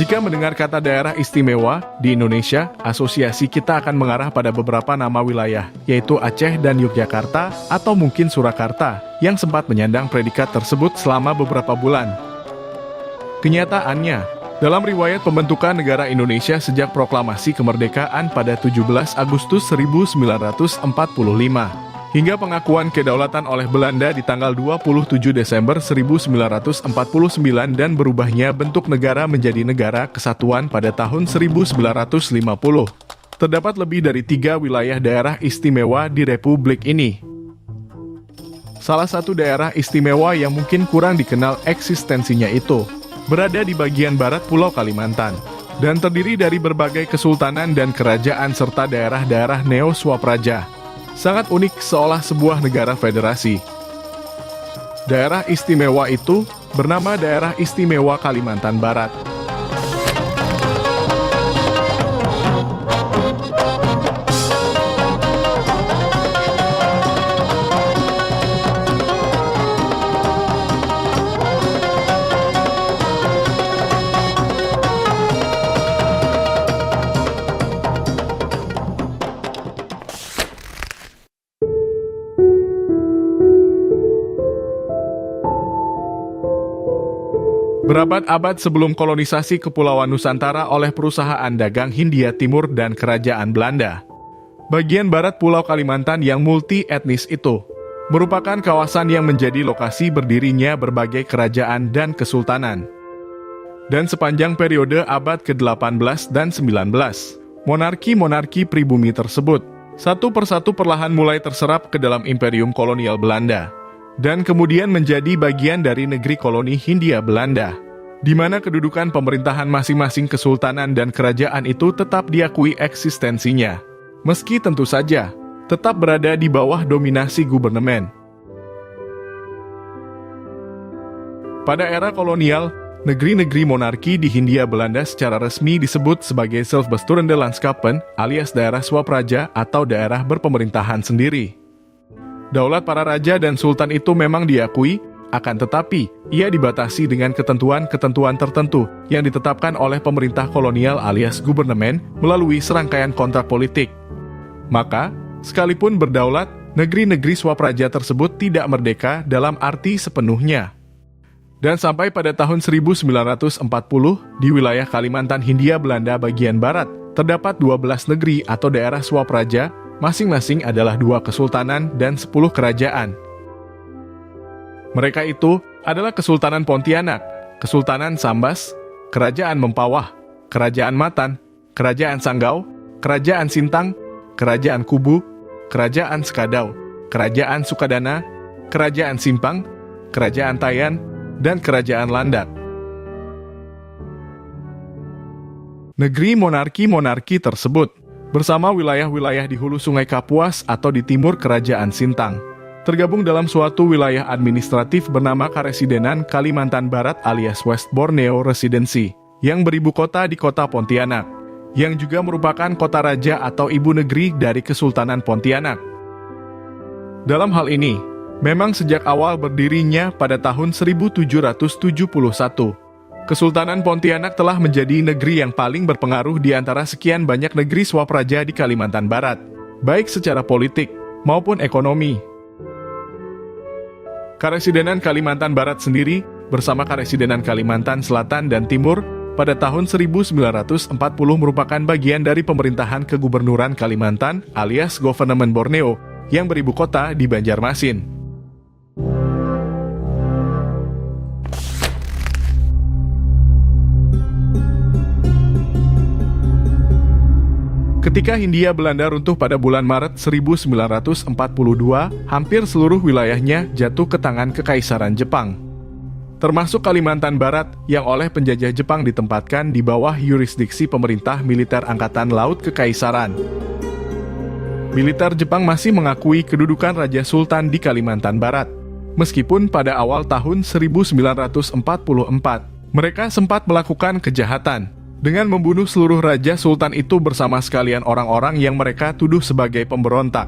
Jika mendengar kata daerah istimewa di Indonesia, asosiasi kita akan mengarah pada beberapa nama wilayah, yaitu Aceh dan Yogyakarta, atau mungkin Surakarta, yang sempat menyandang predikat tersebut selama beberapa bulan. Kenyataannya, dalam riwayat pembentukan negara Indonesia sejak proklamasi kemerdekaan pada 17 Agustus 1945, hingga pengakuan kedaulatan oleh Belanda di tanggal 27 Desember 1949 dan berubahnya bentuk negara menjadi Negara Kesatuan pada tahun 1950. Terdapat lebih dari 3 wilayah daerah istimewa di Republik ini. Salah satu daerah istimewa yang mungkin kurang dikenal eksistensinya itu berada di bagian barat Pulau Kalimantan, dan terdiri dari berbagai kesultanan dan kerajaan serta daerah-daerah neo-Swapraja. Sangat unik seolah sebuah negara federasi. Daerah istimewa itu bernama Daerah Istimewa Kalimantan Barat. Berabad-abad sebelum kolonisasi Kepulauan Nusantara oleh perusahaan dagang Hindia Timur dan Kerajaan Belanda, bagian barat Pulau Kalimantan yang multi-etnis itu merupakan kawasan yang menjadi lokasi berdirinya berbagai kerajaan dan kesultanan. Dan sepanjang periode abad ke-18 dan 19, monarki-monarki pribumi tersebut satu persatu perlahan mulai terserap ke dalam imperium kolonial Belanda, dan kemudian menjadi bagian dari negeri koloni Hindia Belanda, di mana kedudukan pemerintahan masing-masing kesultanan dan kerajaan itu tetap diakui eksistensinya, meski tentu saja tetap berada di bawah dominasi gubernemen. Pada era kolonial, negeri-negeri monarki di Hindia Belanda secara resmi disebut sebagai Selvbesturende Landskappen alias daerah Swapraja atau daerah berpemerintahan sendiri. Daulat para raja dan sultan itu memang diakui, akan tetapi ia dibatasi dengan ketentuan-ketentuan tertentu yang ditetapkan oleh pemerintah kolonial alias gubernemen melalui serangkaian kontrak politik. Maka, sekalipun berdaulat, negeri-negeri Swapraja tersebut tidak merdeka dalam arti sepenuhnya. Dan sampai pada tahun 1940, di wilayah Kalimantan Hindia Belanda bagian barat, terdapat 12 negeri atau daerah Swapraja, masing-masing adalah 2 kesultanan dan 10 kerajaan. Mereka itu adalah Kesultanan Pontianak, Kesultanan Sambas, Kerajaan Mempawah, Kerajaan Matan, Kerajaan Sanggau, Kerajaan Sintang, Kerajaan Kubu, Kerajaan Sekadau, Kerajaan Sukadana, Kerajaan Simpang, Kerajaan Tayan, dan Kerajaan Landak. Negeri monarki-monarki tersebut bersama wilayah-wilayah di hulu Sungai Kapuas atau di timur Kerajaan Sintang, tergabung dalam suatu wilayah administratif bernama Karesidenan Kalimantan Barat alias West Borneo Residency, yang beribu kota di kota Pontianak, yang juga merupakan kota raja atau ibu negeri dari Kesultanan Pontianak. Dalam hal ini, memang sejak awal berdirinya pada tahun 1771, Kesultanan Pontianak telah menjadi negeri yang paling berpengaruh di antara sekian banyak negeri Swapraja di Kalimantan Barat, baik secara politik maupun ekonomi. Karesidenan Kalimantan Barat sendiri bersama Karesidenan Kalimantan Selatan dan Timur pada tahun 1940 merupakan bagian dari pemerintahan kegubernuran Kalimantan alias Government Borneo yang beribu kota di Banjarmasin. Ketika Hindia Belanda runtuh pada bulan Maret 1942, hampir seluruh wilayahnya jatuh ke tangan Kekaisaran Jepang, termasuk Kalimantan Barat yang oleh penjajah Jepang ditempatkan di bawah yurisdiksi pemerintah militer Angkatan Laut Kekaisaran. Militer Jepang masih mengakui kedudukan Raja Sultan di Kalimantan Barat, meskipun pada awal tahun 1944 mereka sempat melakukan kejahatan dengan membunuh seluruh Raja Sultan itu bersama sekalian orang-orang yang mereka tuduh sebagai pemberontak.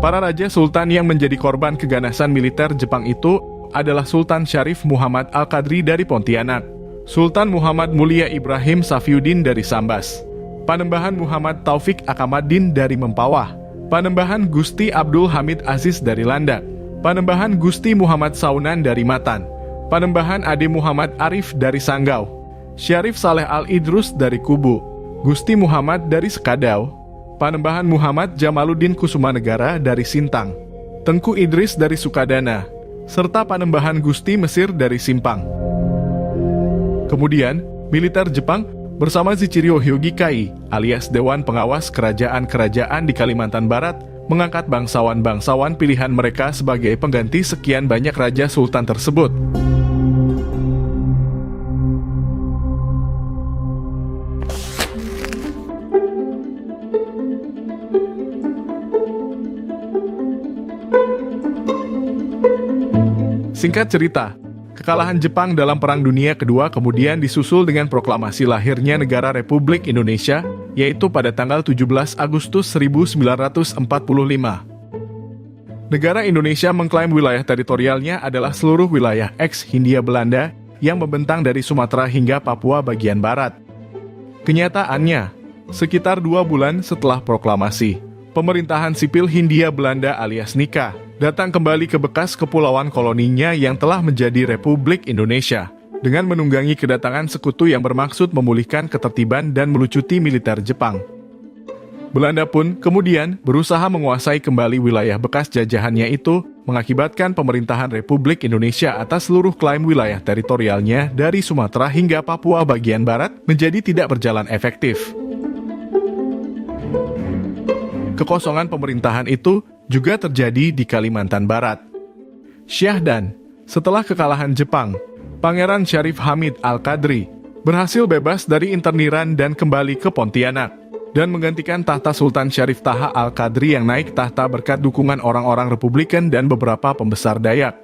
Para Raja Sultan yang menjadi korban keganasan militer Jepang itu adalah Sultan Syarif Muhammad Al-Qadri dari Pontianak, Sultan Muhammad Mulia Ibrahim Safiuddin dari Sambas, Panembahan Muhammad Taufik Akamaddin dari Mempawah, Panembahan Gusti Abdul Hamid Aziz dari Landak, Panembahan Gusti Muhammad Saunan dari Matan, Panembahan Ade Muhammad Arif dari Sanggau, Syarif Saleh Al-Idrus dari Kubu, Gusti Muhammad dari Sekadau, Panembahan Muhammad Jamaluddin Kusumanegara dari Sintang, Tengku Idris dari Sukadana, serta Panembahan Gusti Mesir dari Simpang. Kemudian, militer Jepang bersama Zichiryo Hyogikai alias Dewan Pengawas Kerajaan-Kerajaan di Kalimantan Barat mengangkat bangsawan-bangsawan pilihan mereka sebagai pengganti sekian banyak raja sultan tersebut. Singkat cerita, kekalahan Jepang dalam Perang Dunia Kedua kemudian disusul dengan proklamasi lahirnya Negara Republik Indonesia, yaitu pada tanggal 17 Agustus 1945. Negara Indonesia mengklaim wilayah teritorialnya adalah seluruh wilayah ex-Hindia Belanda yang membentang dari Sumatera hingga Papua bagian barat. Kenyataannya, sekitar 2 bulan setelah proklamasi, pemerintahan sipil Hindia Belanda alias NIKA datang kembali ke bekas kepulauan koloninya yang telah menjadi Republik Indonesia, dengan menunggangi kedatangan sekutu yang bermaksud memulihkan ketertiban dan melucuti militer Jepang. Belanda pun kemudian berusaha menguasai kembali wilayah bekas jajahannya itu, mengakibatkan pemerintahan Republik Indonesia atas seluruh klaim wilayah teritorialnya dari Sumatera hingga Papua bagian barat menjadi tidak berjalan efektif. Kekosongan pemerintahan itu juga terjadi di Kalimantan Barat. Syahdan, setelah kekalahan Jepang, Pangeran Syarif Hamid Al-Qadri berhasil bebas dari interniran dan kembali ke Pontianak, dan menggantikan tahta Sultan Syarif Taha Al-Qadri yang naik tahta berkat dukungan orang-orang Republikan dan beberapa pembesar Dayak.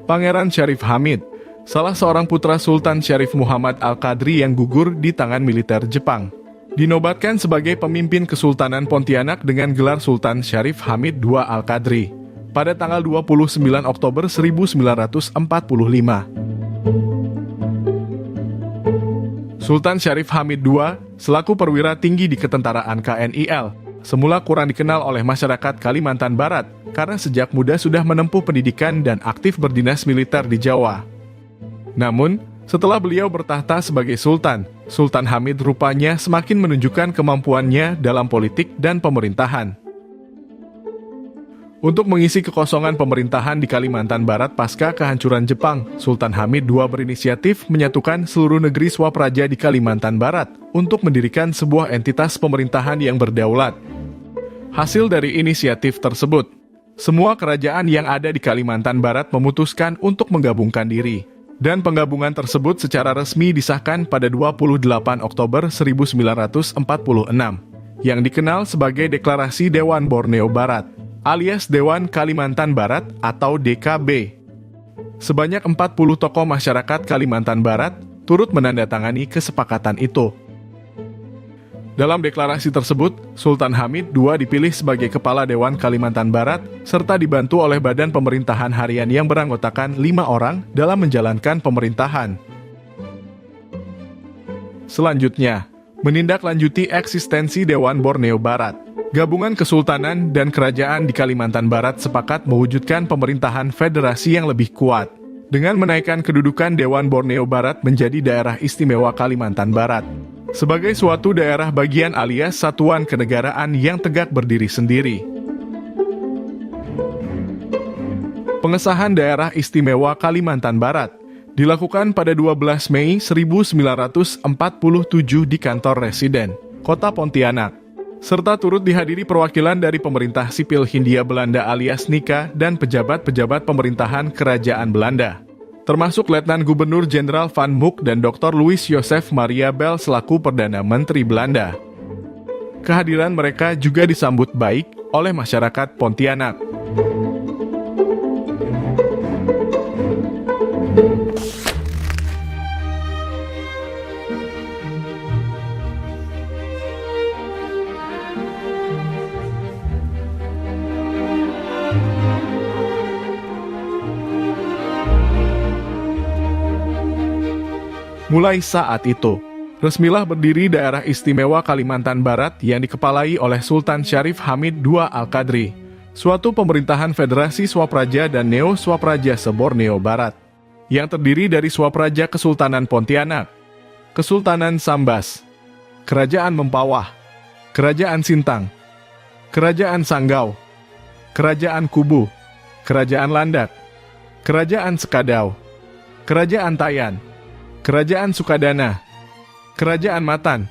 Pangeran Syarif Hamid, salah seorang putra Sultan Syarif Muhammad Al-Qadri yang gugur di tangan militer Jepang, dinobatkan sebagai pemimpin Kesultanan Pontianak dengan gelar Sultan Syarif Hamid II Al-Qadri pada tanggal 29 Oktober 1945. Sultan Syarif Hamid II selaku perwira tinggi di ketentaraan KNIL, semula kurang dikenal oleh masyarakat Kalimantan Barat karena sejak muda sudah menempuh pendidikan dan aktif berdinas militer di Jawa. Namun, setelah beliau bertahta sebagai Sultan, Sultan Hamid rupanya semakin menunjukkan kemampuannya dalam politik dan pemerintahan. Untuk mengisi kekosongan pemerintahan di Kalimantan Barat pasca kehancuran Jepang, Sultan Hamid II berinisiatif menyatukan seluruh negeri swapraja di Kalimantan Barat untuk mendirikan sebuah entitas pemerintahan yang berdaulat. Hasil dari inisiatif tersebut, semua kerajaan yang ada di Kalimantan Barat memutuskan untuk menggabungkan diri. Dan penggabungan tersebut secara resmi disahkan pada 28 Oktober 1946, yang dikenal sebagai Deklarasi Dewan Borneo Barat, alias Dewan Kalimantan Barat atau DKB. Sebanyak 40 tokoh masyarakat Kalimantan Barat turut menandatangani kesepakatan itu. Dalam deklarasi tersebut, Sultan Hamid II dipilih sebagai Kepala Dewan Kalimantan Barat, serta dibantu oleh Badan Pemerintahan Harian yang beranggotakan 5 orang dalam menjalankan pemerintahan. Selanjutnya, menindaklanjuti eksistensi Dewan Borneo Barat. Gabungan kesultanan dan kerajaan di Kalimantan Barat sepakat mewujudkan pemerintahan federasi yang lebih kuat, dengan menaikkan kedudukan Dewan Borneo Barat menjadi daerah istimewa Kalimantan Barat, sebagai suatu daerah bagian alias satuan kenegaraan yang tegak berdiri sendiri. Pengesahan daerah istimewa Kalimantan Barat dilakukan pada 12 Mei 1947 di kantor residen, Kota Pontianak, serta turut dihadiri perwakilan dari pemerintah sipil Hindia Belanda alias NIKA dan pejabat-pejabat pemerintahan kerajaan Belanda, termasuk Letnan Gubernur Jenderal Van Mook dan Dr. Louis Joseph Maria Bell selaku Perdana Menteri Belanda. Kehadiran mereka juga disambut baik oleh masyarakat Pontianak. Mulai saat itu, resmilah berdiri Daerah Istimewa Kalimantan Barat yang dikepalai oleh Sultan Syarif Hamid II Al-Qadri, suatu pemerintahan federasi Swapraja dan Neo-Swapraja se-Borneo Barat, yang terdiri dari Swapraja Kesultanan Pontianak, Kesultanan Sambas, Kerajaan Mempawah, Kerajaan Sintang, Kerajaan Sanggau, Kerajaan Kubu, Kerajaan Landak, Kerajaan Sekadau, Kerajaan Tayan, Kerajaan Sukadana, Kerajaan Matan,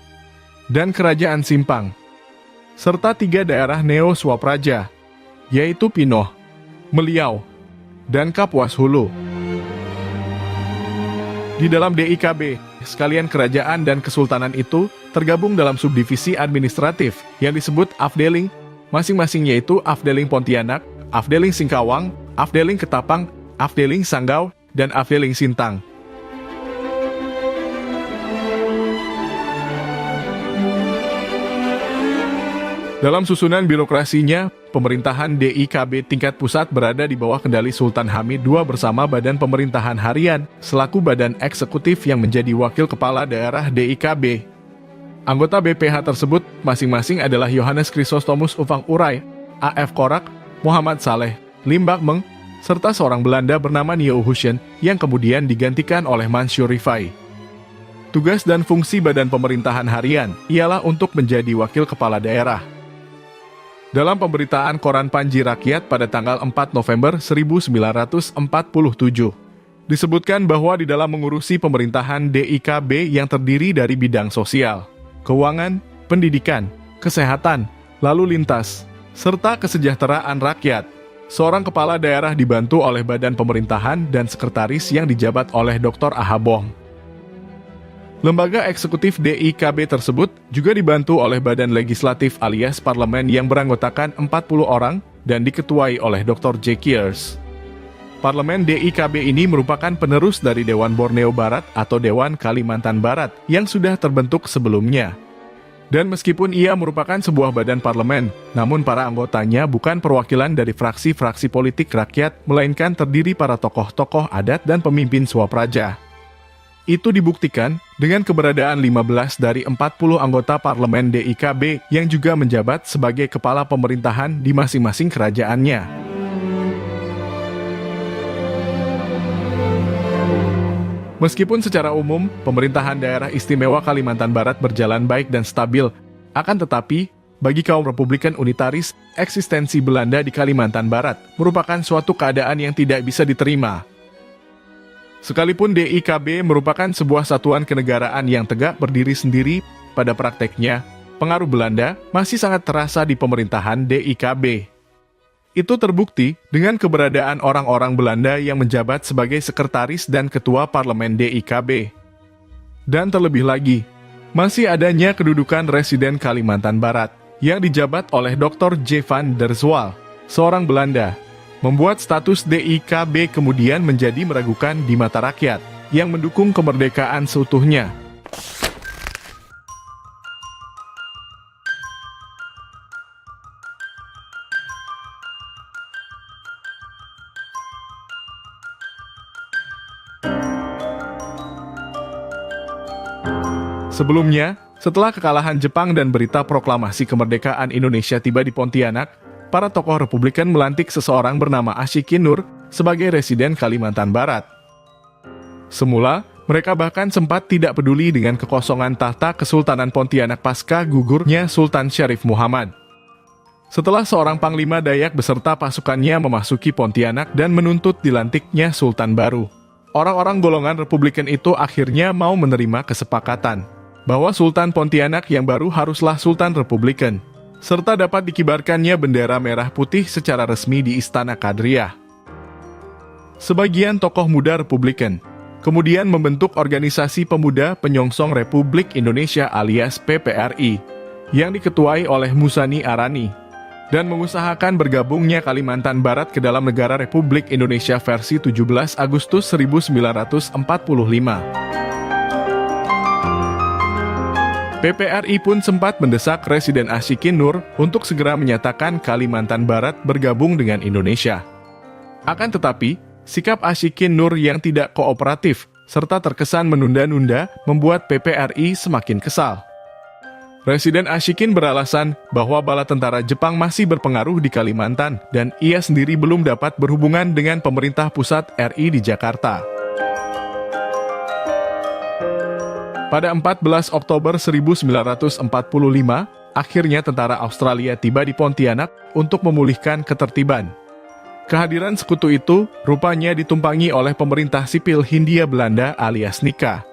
dan Kerajaan Simpang, serta 3 daerah Neo-Swapraja, yaitu Pinoh, Meliau, dan Kapuas Hulu. Di dalam DIKB, sekalian kerajaan dan kesultanan itu tergabung dalam subdivisi administratif yang disebut Afdeling, masing-masing yaitu Afdeling Pontianak, Afdeling Singkawang, Afdeling Ketapang, Afdeling Sanggau, dan Afdeling Sintang. Dalam susunan birokrasinya, pemerintahan DIKB tingkat pusat berada di bawah kendali Sultan Hamid II bersama Badan Pemerintahan Harian, selaku badan eksekutif yang menjadi wakil kepala daerah DIKB. Anggota BPH tersebut masing-masing adalah Yohanes Chrysostomus Ufang Urai, A.F. Korak, Muhammad Saleh, Lim Bak Meng, serta seorang Belanda bernama Nieu Hussein yang kemudian digantikan oleh Mansur Rifai. Tugas dan fungsi Badan Pemerintahan Harian ialah untuk menjadi wakil kepala daerah. Dalam pemberitaan Koran Panji Rakyat pada tanggal 4 November 1947, disebutkan bahwa di dalam mengurusi pemerintahan DIKB yang terdiri dari bidang sosial, keuangan, pendidikan, kesehatan, lalu lintas, serta kesejahteraan rakyat, seorang kepala daerah dibantu oleh badan pemerintahan dan sekretaris yang dijabat oleh Dr. Ahabong. Lembaga eksekutif DIKB tersebut juga dibantu oleh badan legislatif alias parlemen yang beranggotakan 40 orang dan diketuai oleh Dr. J. Kiers. Parlemen DIKB ini merupakan penerus dari Dewan Borneo Barat atau Dewan Kalimantan Barat yang sudah terbentuk sebelumnya. Dan meskipun ia merupakan sebuah badan parlemen, namun para anggotanya bukan perwakilan dari fraksi-fraksi politik rakyat, melainkan terdiri para tokoh-tokoh adat dan pemimpin Swapraja. Itu dibuktikan dengan keberadaan 15 dari 40 anggota parlemen DIKB yang juga menjabat sebagai kepala pemerintahan di masing-masing kerajaannya. Meskipun secara umum, pemerintahan daerah istimewa Kalimantan Barat berjalan baik dan stabil, akan tetapi, bagi kaum Republikan unitaris, eksistensi Belanda di Kalimantan Barat merupakan suatu keadaan yang tidak bisa diterima. Sekalipun DIKB merupakan sebuah satuan kenegaraan yang tegak berdiri sendiri, pada prakteknya, pengaruh Belanda masih sangat terasa di pemerintahan DIKB. Itu terbukti dengan keberadaan orang-orang Belanda yang menjabat sebagai sekretaris dan ketua parlemen DIKB. Dan terlebih lagi, masih adanya kedudukan residen Kalimantan Barat yang dijabat oleh Dr. J. van der Zwal, seorang Belanda, membuat status DIKB kemudian menjadi meragukan di mata rakyat yang mendukung kemerdekaan seutuhnya. Sebelumnya, setelah kekalahan Jepang dan berita proklamasi kemerdekaan Indonesia tiba di Pontianak, para tokoh Republikan melantik seseorang bernama Ashikin Nur sebagai residen Kalimantan Barat. Semula, mereka bahkan sempat tidak peduli dengan kekosongan tahta Kesultanan Pontianak pasca gugurnya Sultan Syarif Muhammad. Setelah seorang panglima Dayak beserta pasukannya memasuki Pontianak dan menuntut dilantiknya Sultan baru, orang-orang golongan Republikan itu akhirnya mau menerima kesepakatan bahwa Sultan Pontianak yang baru haruslah Sultan Republikan, serta dapat dikibarkannya bendera merah putih secara resmi di Istana Kadriah. Sebagian tokoh muda Republikan kemudian membentuk organisasi pemuda penyongsong Republik Indonesia alias PPRI, yang diketuai oleh Musani Arani, dan mengusahakan bergabungnya Kalimantan Barat ke dalam negara Republik Indonesia versi 17 Agustus 1945. PPRI pun sempat mendesak Residen Ashikin Nur untuk segera menyatakan Kalimantan Barat bergabung dengan Indonesia. Akan tetapi, sikap Ashikin Nur yang tidak kooperatif serta terkesan menunda-nunda membuat PPRI semakin kesal. Presiden Ashikin beralasan bahwa bala tentara Jepang masih berpengaruh di Kalimantan dan ia sendiri belum dapat berhubungan dengan pemerintah pusat RI di Jakarta. Pada 14 Oktober 1945, akhirnya tentara Australia tiba di Pontianak untuk memulihkan ketertiban. Kehadiran sekutu itu rupanya ditumpangi oleh pemerintah sipil Hindia Belanda alias NICA.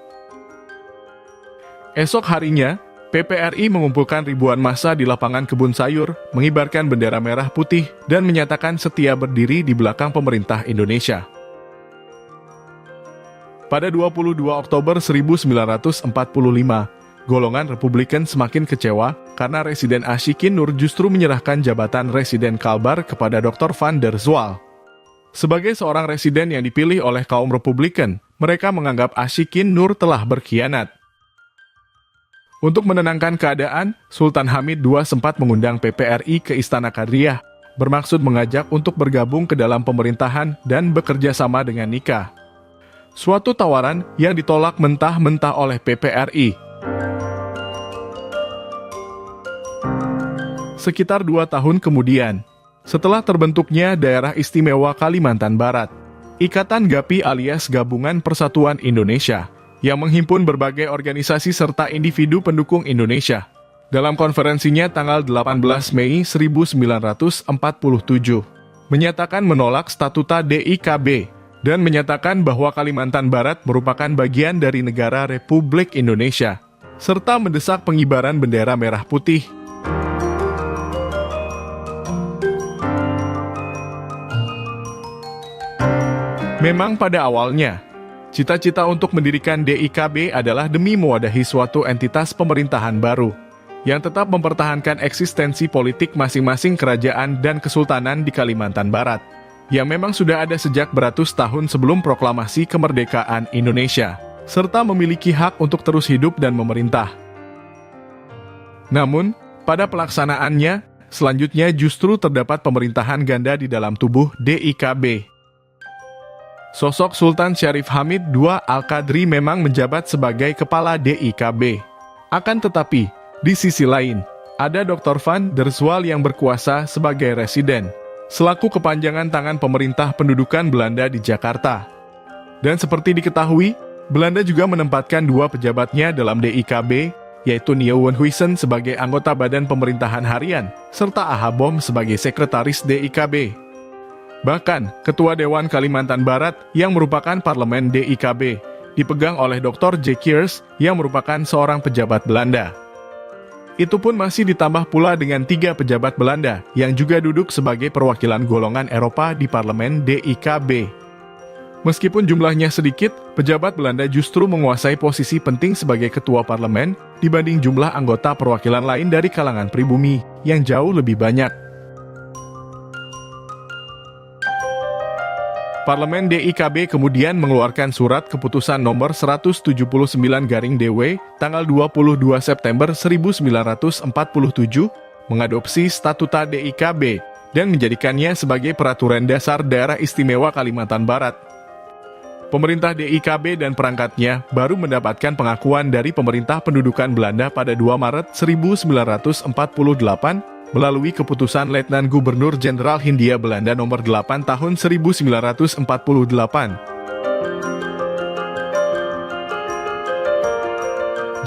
Esok harinya, PPRI mengumpulkan ribuan massa di lapangan kebun sayur, mengibarkan bendera merah putih, dan menyatakan setia berdiri di belakang pemerintah Indonesia. Pada 22 Oktober 1945, golongan Republikan semakin kecewa karena Residen Ashikin Nur justru menyerahkan jabatan Residen Kalbar kepada Dr. van der Zwaal. Sebagai seorang residen yang dipilih oleh kaum Republikan, mereka menganggap Ashikin Nur telah berkhianat. Untuk menenangkan keadaan, Sultan Hamid II sempat mengundang PPRI ke Istana Kadriah, bermaksud mengajak untuk bergabung ke dalam pemerintahan dan bekerja sama dengan NICA. Suatu tawaran yang ditolak mentah-mentah oleh PPRI. Sekitar 2 tahun kemudian, setelah terbentuknya Daerah Istimewa Kalimantan Barat, Ikatan GAPI alias Gabungan Persatuan Indonesia, yang menghimpun berbagai organisasi serta individu pendukung Indonesia, dalam konferensinya tanggal 18 Mei 1947, menyatakan menolak Statuta DIKB, dan menyatakan bahwa Kalimantan Barat merupakan bagian dari negara Republik Indonesia, serta mendesak pengibaran bendera merah putih. Memang pada awalnya, cita-cita untuk mendirikan DIKB adalah demi mewadahi suatu entitas pemerintahan baru, yang tetap mempertahankan eksistensi politik masing-masing kerajaan dan kesultanan di Kalimantan Barat, yang memang sudah ada sejak beratus tahun sebelum proklamasi kemerdekaan Indonesia, serta memiliki hak untuk terus hidup dan memerintah. Namun, pada pelaksanaannya, selanjutnya justru terdapat pemerintahan ganda di dalam tubuh DIKB. Sosok Sultan Syarif Hamid II Al-Qadri memang menjabat sebagai kepala DIKB. Akan tetapi, di sisi lain, ada Dr. van der Zwaal yang berkuasa sebagai residen, selaku kepanjangan tangan pemerintah pendudukan Belanda di Jakarta. Dan seperti diketahui, Belanda juga menempatkan 2 pejabatnya dalam DIKB, yaitu Nieuwen Huijsen sebagai anggota Badan Pemerintahan Harian, serta Ahabom sebagai sekretaris DIKB. Bahkan, Ketua Dewan Kalimantan Barat yang merupakan parlemen DIKB, dipegang oleh Dr. J. Kiers yang merupakan seorang pejabat Belanda. Itu pun masih ditambah pula dengan 3 pejabat Belanda yang juga duduk sebagai perwakilan golongan Eropa di parlemen DIKB. Meskipun jumlahnya sedikit, pejabat Belanda justru menguasai posisi penting sebagai ketua parlemen dibanding jumlah anggota perwakilan lain dari kalangan pribumi yang jauh lebih banyak. Parlemen DIKB kemudian mengeluarkan surat keputusan nomor 179/DW tanggal 22 September 1947 mengadopsi Statuta DIKB dan menjadikannya sebagai peraturan dasar Daerah Istimewa Kalimantan Barat. Pemerintah DIKB dan perangkatnya baru mendapatkan pengakuan dari pemerintah pendudukan Belanda pada 2 Maret 1948 melalui keputusan Letnan Gubernur Jenderal Hindia Belanda nomor 8 tahun 1948.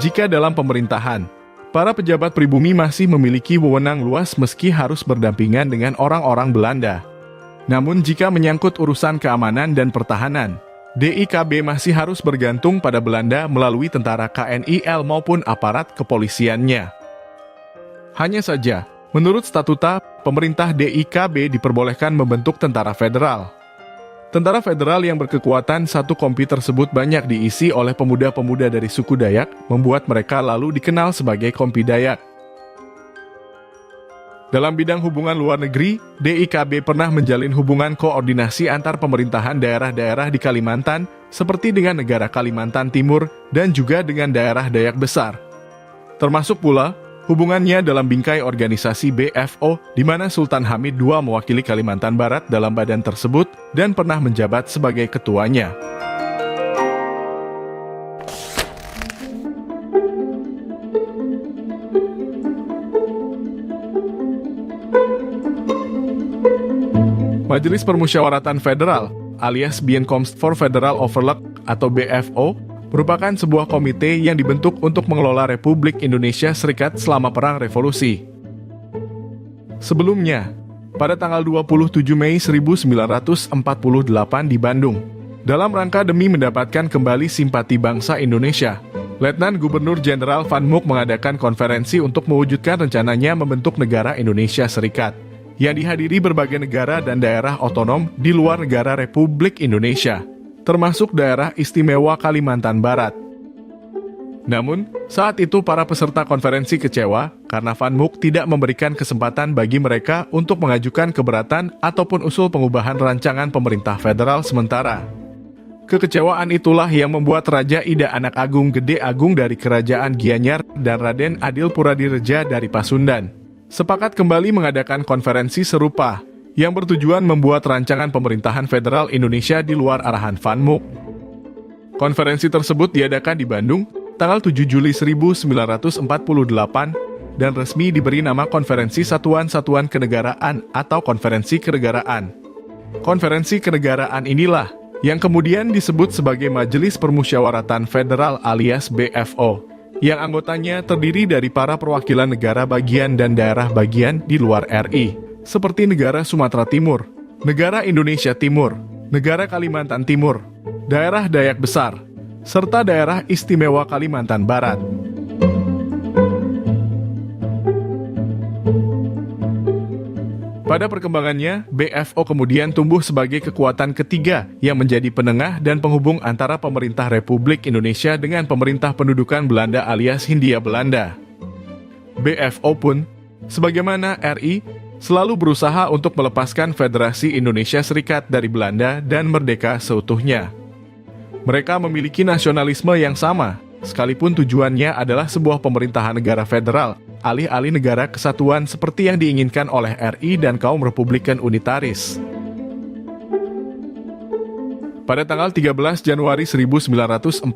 Jika dalam pemerintahan, para pejabat pribumi masih memiliki wewenang luas meski harus berdampingan dengan orang-orang Belanda. Namun jika menyangkut urusan keamanan dan pertahanan, DIKB masih harus bergantung pada Belanda melalui tentara KNIL maupun aparat kepolisiannya. Hanya saja, menurut statuta, pemerintah DIKB diperbolehkan membentuk tentara federal. Tentara federal yang berkekuatan 1 kompi tersebut banyak diisi oleh pemuda-pemuda dari suku Dayak, membuat mereka lalu dikenal sebagai Kompi Dayak. Dalam bidang hubungan luar negeri, DIKB pernah menjalin hubungan koordinasi antar pemerintahan daerah-daerah di Kalimantan, seperti dengan negara Kalimantan Timur dan juga dengan daerah Dayak Besar. Termasuk pula hubungannya dalam bingkai organisasi BFO, di mana Sultan Hamid II mewakili Kalimantan Barat dalam badan tersebut dan pernah menjabat sebagai ketuanya. Majelis Permusyawaratan Federal, alias Bijeenkomst voor Federal Overleg atau BFO, merupakan sebuah komite yang dibentuk untuk mengelola Republik Indonesia Serikat selama Perang Revolusi. Sebelumnya, pada tanggal 27 Mei 1948 di Bandung, dalam rangka demi mendapatkan kembali simpati bangsa Indonesia, Letnan Gubernur Jenderal Van Mook mengadakan konferensi untuk mewujudkan rencananya membentuk negara Indonesia Serikat, yang dihadiri berbagai negara dan daerah otonom di luar negara Republik Indonesia, termasuk daerah istimewa Kalimantan Barat. Namun, saat itu para peserta konferensi kecewa karena Van Mook tidak memberikan kesempatan bagi mereka untuk mengajukan keberatan ataupun usul pengubahan rancangan pemerintah federal sementara. Kekecewaan itulah yang membuat Raja Ida Anak Agung Gede Agung dari Kerajaan Gianyar dan Raden Adil Puradireja dari Pasundan sepakat kembali mengadakan konferensi serupa yang bertujuan membuat rancangan pemerintahan federal Indonesia di luar arahan Van Mook. Konferensi tersebut diadakan di Bandung tanggal 7 Juli 1948 dan resmi diberi nama Konferensi Satuan-Satuan Kenegaraan atau Konferensi Kenegaraan. Konferensi Kenegaraan inilah yang kemudian disebut sebagai Majelis Permusyawaratan Federal alias BFO, yang anggotanya terdiri dari para perwakilan negara bagian dan daerah bagian di luar RI, seperti negara Sumatera Timur, negara Indonesia Timur, negara Kalimantan Timur, daerah Dayak Besar, serta daerah istimewa Kalimantan Barat. Pada perkembangannya, BFO kemudian tumbuh sebagai kekuatan ketiga yang menjadi penengah dan penghubung antara pemerintah Republik Indonesia dengan pemerintah pendudukan Belanda alias Hindia Belanda. BFO pun, sebagaimana RI, selalu berusaha untuk melepaskan Federasi Indonesia Serikat dari Belanda dan merdeka seutuhnya. Mereka memiliki nasionalisme yang sama, sekalipun tujuannya adalah sebuah pemerintahan negara federal, alih-alih negara kesatuan seperti yang diinginkan oleh RI dan kaum Republikan unitaris. Pada tanggal 13 Januari 1949,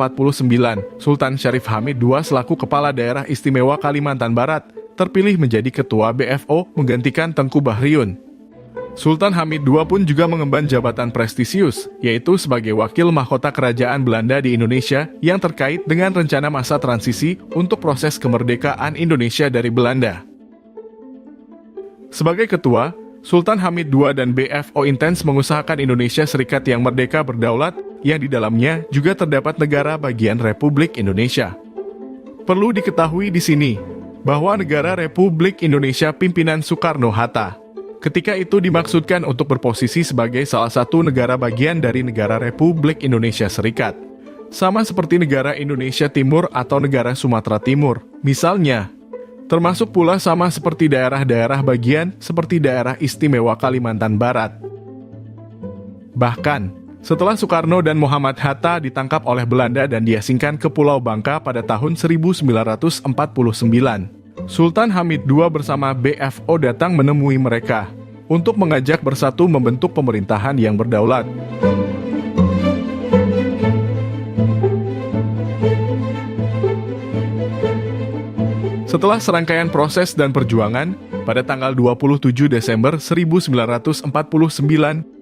Sultan Syarif Hamid II selaku Kepala Daerah Istimewa Kalimantan Barat terpilih menjadi Ketua BFO menggantikan Tengku Bahriyun. Sultan Hamid II pun juga mengemban jabatan prestisius, yaitu sebagai Wakil Mahkota Kerajaan Belanda di Indonesia yang terkait dengan rencana masa transisi untuk proses kemerdekaan Indonesia dari Belanda. Sebagai ketua, Sultan Hamid II dan BFO intens mengusahakan Indonesia Serikat yang merdeka berdaulat, yang di dalamnya juga terdapat negara bagian Republik Indonesia. Perlu diketahui di sini, bahwa negara Republik Indonesia pimpinan Soekarno-Hatta ketika itu dimaksudkan untuk berposisi sebagai salah satu negara bagian dari negara Republik Indonesia Serikat. Sama seperti negara Indonesia Timur atau negara Sumatera Timur, misalnya. Termasuk pula sama seperti daerah-daerah bagian seperti daerah istimewa Kalimantan Barat. Bahkan, setelah Soekarno dan Muhammad Hatta ditangkap oleh Belanda dan diasingkan ke Pulau Bangka pada tahun 1949, Sultan Hamid II bersama BFO datang menemui mereka untuk mengajak bersatu membentuk pemerintahan yang berdaulat. Setelah serangkaian proses dan perjuangan, pada tanggal 27 Desember 1949,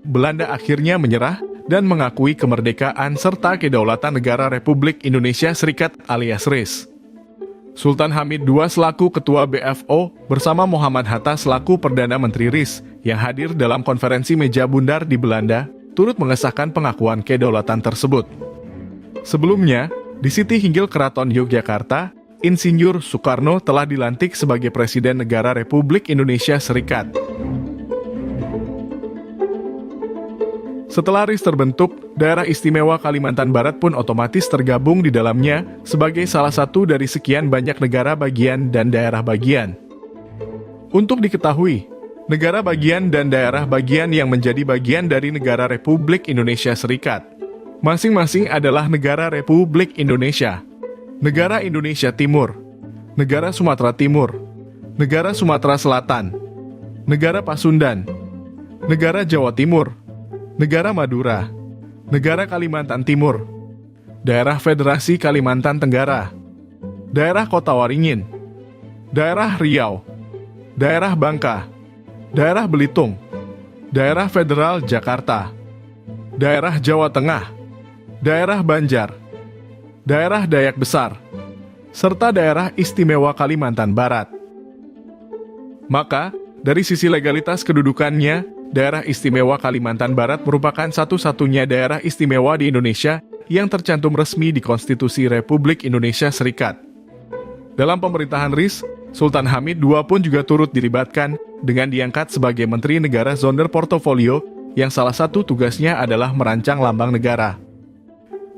Belanda akhirnya menyerah dan mengakui kemerdekaan serta kedaulatan negara Republik Indonesia Serikat alias RIS. Sultan Hamid II selaku Ketua BFO bersama Muhammad Hatta selaku Perdana Menteri RIS yang hadir dalam konferensi meja bundar di Belanda turut mengesahkan pengakuan kedaulatan tersebut. Sebelumnya, di Siti Hinggil Keraton Yogyakarta, Insinyur Soekarno telah dilantik sebagai Presiden Negara Republik Indonesia Serikat. Setelah RIS terbentuk, daerah istimewa Kalimantan Barat pun otomatis tergabung di dalamnya sebagai salah satu dari sekian banyak negara bagian dan daerah bagian. Untuk diketahui, negara bagian dan daerah bagian yang menjadi bagian dari negara Republik Indonesia Serikat, masing-masing adalah negara Republik Indonesia, negara Indonesia Timur, negara Sumatera Timur, negara Sumatera Selatan, negara Pasundan, negara Jawa Timur, negara Madura, negara Kalimantan Timur, daerah Federasi Kalimantan Tenggara, daerah Kota Waringin, daerah Riau, daerah Bangka, daerah Belitung, Daerah Federal Jakarta, Daerah Jawa Tengah, Daerah Banjar, Daerah Dayak Besar, serta Daerah Istimewa Kalimantan Barat. Maka, dari sisi legalitas kedudukannya, Daerah Istimewa Kalimantan Barat merupakan satu-satunya daerah istimewa di Indonesia yang tercantum resmi di Konstitusi Republik Indonesia Serikat. Dalam pemerintahan RIS, Sultan Hamid II pun juga turut dilibatkan dengan diangkat sebagai Menteri Negara Zonder Portofolio yang salah satu tugasnya adalah merancang lambang negara.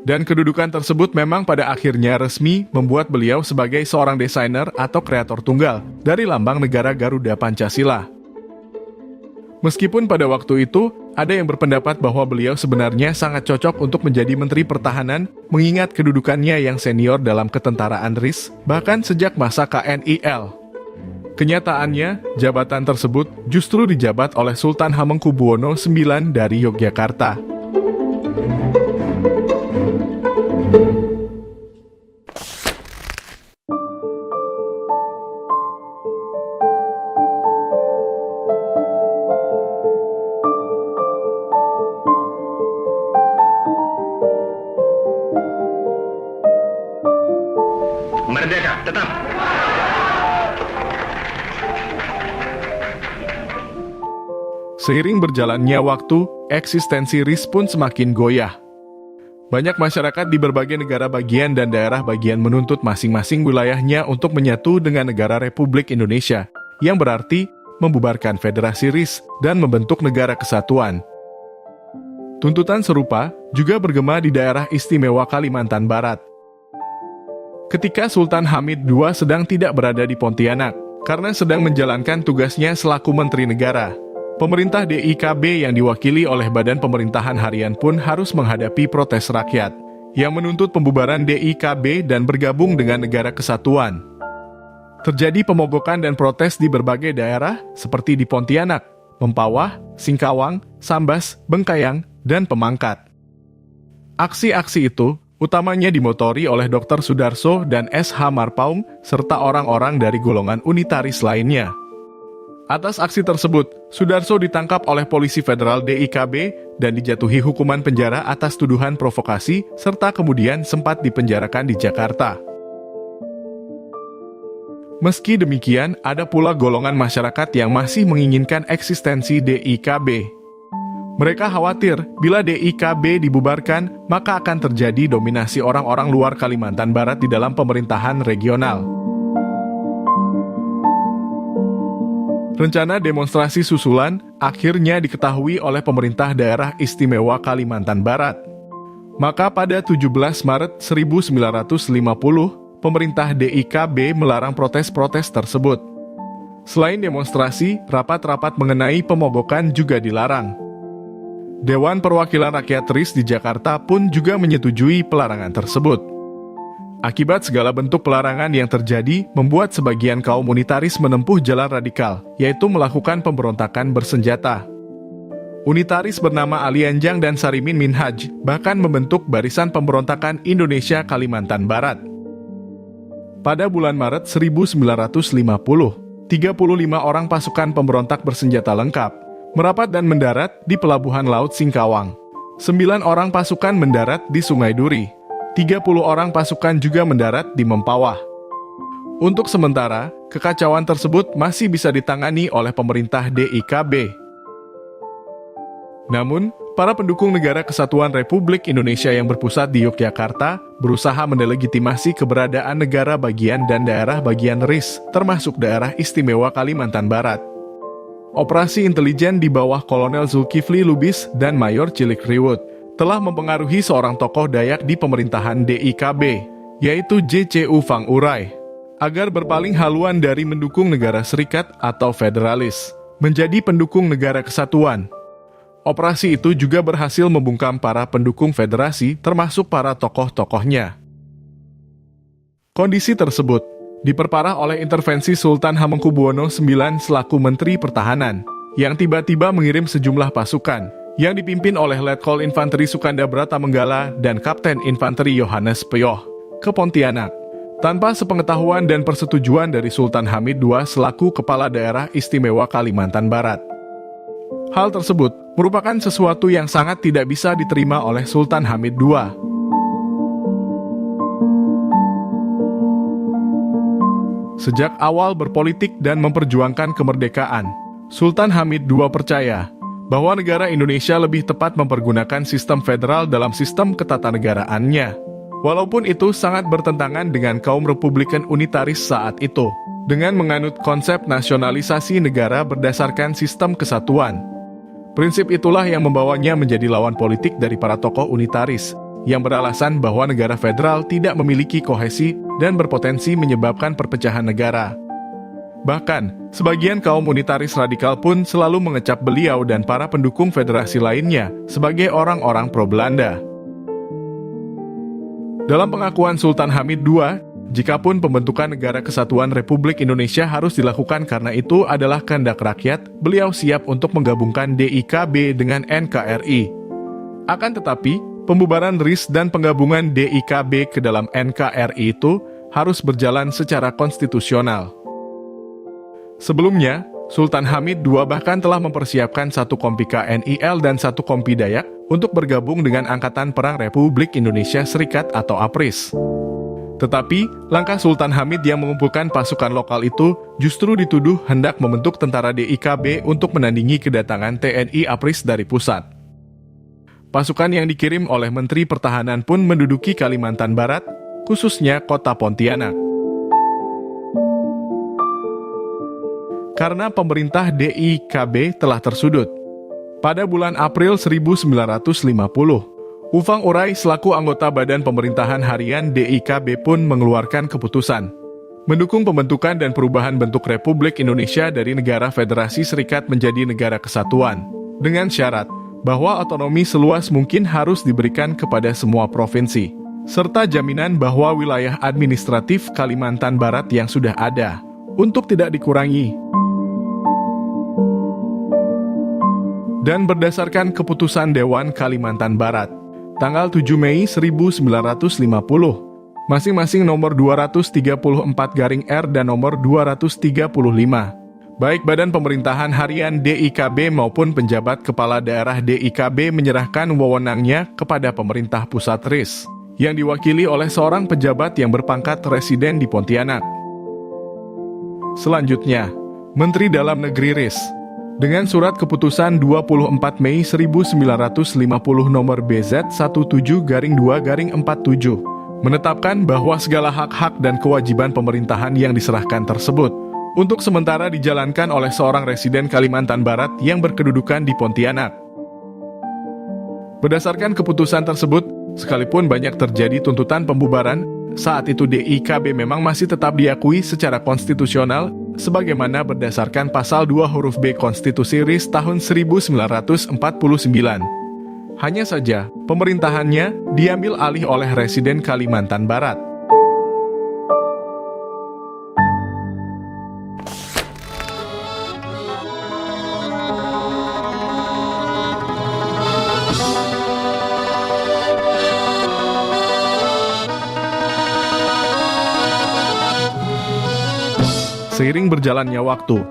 Dan kedudukan tersebut memang pada akhirnya resmi membuat beliau sebagai seorang desainer atau kreator tunggal dari lambang negara Garuda Pancasila. Meskipun pada waktu itu, ada yang berpendapat bahwa beliau sebenarnya sangat cocok untuk menjadi Menteri Pertahanan, mengingat kedudukannya yang senior dalam ketentaraan RIS, bahkan sejak masa KNIL. Kenyataannya, jabatan tersebut justru dijabat oleh Sultan Hamengkubuwono IX dari Yogyakarta. Merdeka, tetap. Seiring berjalannya waktu, eksistensi RIS pun semakin goyah. Banyak masyarakat di berbagai negara bagian dan daerah bagian menuntut masing-masing wilayahnya untuk menyatu dengan negara Republik Indonesia, yang berarti membubarkan Federasi RIS dan membentuk negara kesatuan. Tuntutan serupa juga bergema di daerah istimewa Kalimantan Barat. Ketika Sultan Hamid II sedang tidak berada di Pontianak, karena sedang menjalankan tugasnya selaku Menteri Negara, pemerintah DIKB yang diwakili oleh Badan Pemerintahan Harian pun harus menghadapi protes rakyat, yang menuntut pembubaran DIKB dan bergabung dengan Negara Kesatuan. Terjadi pemogokan dan protes di berbagai daerah, seperti di Pontianak, Mempawah, Singkawang, Sambas, Bengkayang, dan Pemangkat. Aksi-aksi itu utamanya dimotori oleh Dr. Sudarso dan S.H. Marpaung, serta orang-orang dari golongan unitaris lainnya. Atas aksi tersebut, Sudarso ditangkap oleh polisi federal DIKB dan dijatuhi hukuman penjara atas tuduhan provokasi, serta kemudian sempat dipenjarakan di Jakarta. Meski demikian, ada pula golongan masyarakat yang masih menginginkan eksistensi DIKB. Mereka khawatir bila DIKB dibubarkan, maka akan terjadi dominasi orang-orang luar Kalimantan Barat di dalam pemerintahan regional. Rencana demonstrasi susulan akhirnya diketahui oleh pemerintah daerah istimewa Kalimantan Barat. Maka pada 17 Maret 1950, pemerintah DIKB melarang protes-protes tersebut. Selain demonstrasi, rapat-rapat mengenai pemogokan juga dilarang. Dewan Perwakilan Rakyat RIS di Jakarta pun juga menyetujui pelarangan tersebut. Akibat segala bentuk pelarangan yang terjadi, membuat sebagian kaum unitaris menempuh jalan radikal, yaitu melakukan pemberontakan bersenjata. Unitaris bernama Ali Anjang dan Sarimin Minhaj bahkan membentuk Barisan Pemberontakan Indonesia Kalimantan Barat. Pada bulan Maret 1950, 35 orang pasukan pemberontak bersenjata lengkap merapat dan mendarat di Pelabuhan Laut Singkawang. 9 orang pasukan mendarat di Sungai Duri. 30 orang pasukan juga mendarat di Mempawah. Untuk sementara, kekacauan tersebut masih bisa ditangani oleh pemerintah DIKB. Namun, para pendukung Negara Kesatuan Republik Indonesia yang berpusat di Yogyakarta berusaha mendelegitimasi keberadaan negara bagian dan daerah bagian RIS, termasuk daerah istimewa Kalimantan Barat. Operasi intelijen di bawah Kolonel Zulkifli Lubis dan Mayor Cilik Riwut telah mempengaruhi seorang tokoh Dayak di pemerintahan DIKB, yaitu JCU Fang Urai, agar berpaling haluan dari mendukung negara serikat atau federalis, menjadi pendukung negara kesatuan. Operasi itu juga berhasil membungkam para pendukung federasi, termasuk para tokoh-tokohnya. Kondisi tersebut diperparah oleh intervensi Sultan Hamengkubuwono IX selaku Menteri Pertahanan, yang tiba-tiba mengirim sejumlah pasukan, yang dipimpin oleh Letkol Infanteri Sukanda Brata-Menggala dan Kapten Infanteri Yohanes Peyoh, ke Pontianak, tanpa sepengetahuan dan persetujuan dari Sultan Hamid II selaku Kepala Daerah Istimewa Kalimantan Barat. Hal tersebut merupakan sesuatu yang sangat tidak bisa diterima oleh Sultan Hamid II. Sejak awal berpolitik dan memperjuangkan kemerdekaan, Sultan Hamid II percaya bahwa negara Indonesia lebih tepat mempergunakan sistem federal dalam sistem ketatanegaraannya. Walaupun itu sangat bertentangan dengan kaum Republikan unitaris saat itu, dengan menganut konsep nasionalisasi negara berdasarkan sistem kesatuan. Prinsip itulah yang membawanya menjadi lawan politik dari para tokoh unitaris, yang beralasan bahwa negara federal tidak memiliki kohesi dan berpotensi menyebabkan perpecahan negara. Bahkan, sebagian kaum unitaris radikal pun selalu mengecap beliau dan para pendukung federasi lainnya sebagai orang-orang pro-Belanda. Dalam pengakuan Sultan Hamid II, jikapun pembentukan Negara Kesatuan Republik Indonesia harus dilakukan karena itu adalah kehendak rakyat, beliau siap untuk menggabungkan DIKB dengan NKRI. Akan tetapi, pembubaran RIS dan penggabungan DIKB ke dalam NKRI itu harus berjalan secara konstitusional. Sebelumnya, Sultan Hamid II bahkan telah mempersiapkan satu kompi KNIL dan satu kompi Dayak untuk bergabung dengan Angkatan Perang Republik Indonesia Serikat atau APRIS. Tetapi, langkah Sultan Hamid yang mengumpulkan pasukan lokal itu justru dituduh hendak membentuk tentara DIKB untuk menandingi kedatangan TNI APRIS dari pusat. Pasukan yang dikirim oleh Menteri Pertahanan pun menduduki Kalimantan Barat, khususnya kota Pontianak. Karena pemerintah DIKB telah tersudut. Pada bulan April 1950, Ufang Urai selaku anggota Badan Pemerintahan Harian DIKB pun mengeluarkan keputusan mendukung pembentukan dan perubahan bentuk Republik Indonesia dari negara Federasi Serikat menjadi negara kesatuan, dengan syarat bahwa otonomi seluas mungkin harus diberikan kepada semua provinsi, serta jaminan bahwa wilayah administratif Kalimantan Barat yang sudah ada untuk tidak dikurangi. Dan berdasarkan keputusan Dewan Kalimantan Barat, tanggal 7 Mei 1950, masing-masing nomor 234-R dan nomor 235, baik Badan Pemerintahan Harian DIKB maupun penjabat kepala daerah DIKB menyerahkan wewenangnya kepada pemerintah pusat RIS, yang diwakili oleh seorang pejabat yang berpangkat residen di Pontianak. Selanjutnya, Menteri Dalam Negeri RIS, dengan surat keputusan 24 Mei 1950 nomor BZ17-2-47, menetapkan bahwa segala hak-hak dan kewajiban pemerintahan yang diserahkan tersebut untuk sementara dijalankan oleh seorang residen Kalimantan Barat yang berkedudukan di Pontianak. Berdasarkan keputusan tersebut, sekalipun banyak terjadi tuntutan pembubaran, saat itu DIKB memang masih tetap diakui secara konstitusional sebagaimana berdasarkan pasal 2 huruf B Konstitusi RIS tahun 1949. Hanya saja, pemerintahannya diambil alih oleh residen Kalimantan Barat. Seiring berjalannya waktu,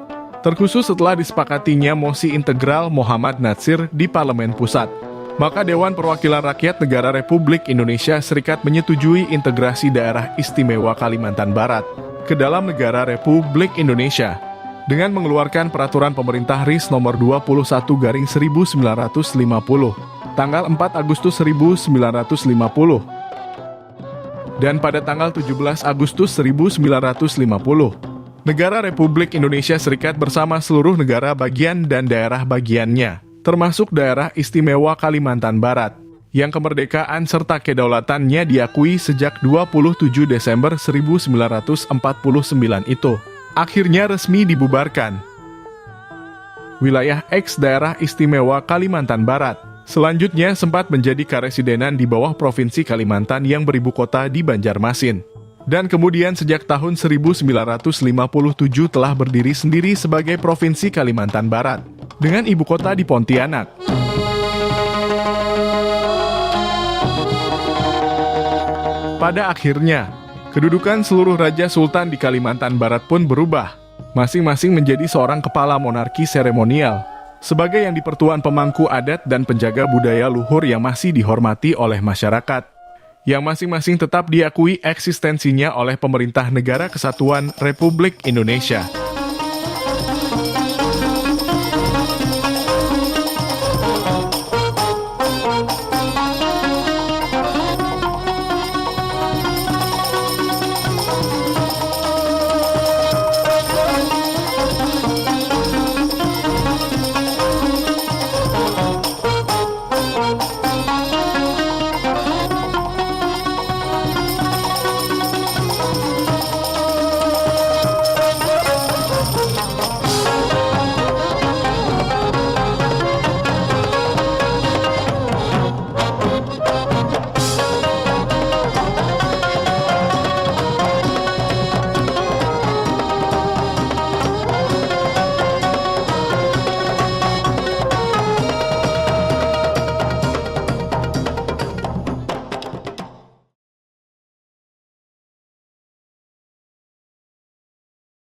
terkhusus setelah disepakatinya mosi integral Muhammad Natsir di Parlemen Pusat, maka Dewan Perwakilan Rakyat Negara Republik Indonesia Serikat menyetujui integrasi daerah istimewa Kalimantan Barat ke dalam negara Republik Indonesia dengan mengeluarkan peraturan pemerintah RIS nomor 21/1950 tanggal 4 Agustus 1950 dan pada tanggal 17 Agustus 1950 negara Republik Indonesia Serikat bersama seluruh negara bagian dan daerah bagiannya, termasuk daerah istimewa Kalimantan Barat, yang kemerdekaan serta kedaulatannya diakui sejak 27 Desember 1949 itu, akhirnya resmi dibubarkan. Wilayah eks daerah istimewa Kalimantan Barat selanjutnya sempat menjadi karesidenan di bawah Provinsi Kalimantan yang beribu kota di Banjarmasin. Dan kemudian sejak tahun 1957 telah berdiri sendiri sebagai Provinsi Kalimantan Barat, dengan ibu kota di Pontianak. Pada akhirnya, kedudukan seluruh Raja Sultan di Kalimantan Barat pun berubah, masing-masing menjadi seorang kepala monarki seremonial, sebagai yang dipertuan pemangku adat dan penjaga budaya luhur yang masih dihormati oleh masyarakat, yang masing-masing tetap diakui eksistensinya oleh pemerintah Negara Kesatuan Republik Indonesia.